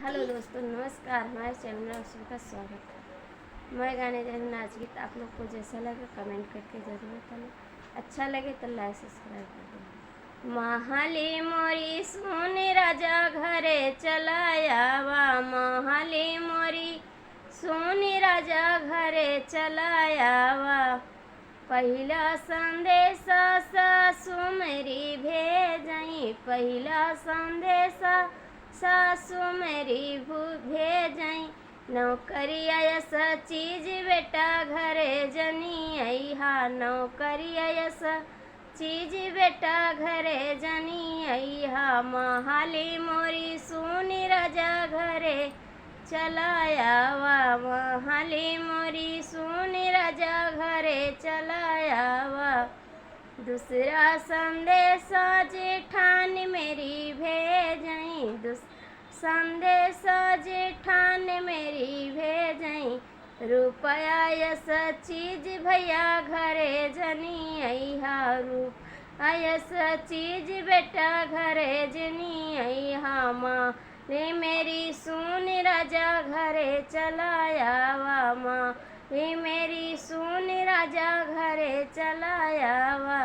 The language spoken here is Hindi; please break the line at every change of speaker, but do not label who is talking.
हेलो दोस्तों, नमस्कार। हमारे चैनल में आप सबका स्वागत है। मैं गाने जा रही हूँ नाच गीत। आप लोग को जैसा लगे कमेंट करके ज़रूर बताना। अच्छा लगे तो लाइक सब्सक्राइब कर देना। महाली मोरी सुन राजा घरे चलाया वा, महाली मोरी सुन राजा घरे चलाया वा। पहिला संदेशा सासु मेरी भेजई, पहिला संदेशा सासु मेरी भेजई। नौकरिया ऐसा चीज बेटा घरे जनी अहा, नौकरिया ऐसा चीज बेटा घरे जनी अहा। महाली मोरी सुनी राजा घरे चलाया वा, महाली मोरी सुनी राजा घरे चलाया वा। दूसरा संदेशा जेठान मेरी भेजई, संदेशा जेठान मेरी भेजई। रुपया यस चीज भैया घरे जनी अहा, रुपया चीज बेटा घरे जनी अहा। माँ ने मेरी सुन राजा घरे चलाया वा, माँ मेरी सुन राजा घरे चलाया वा।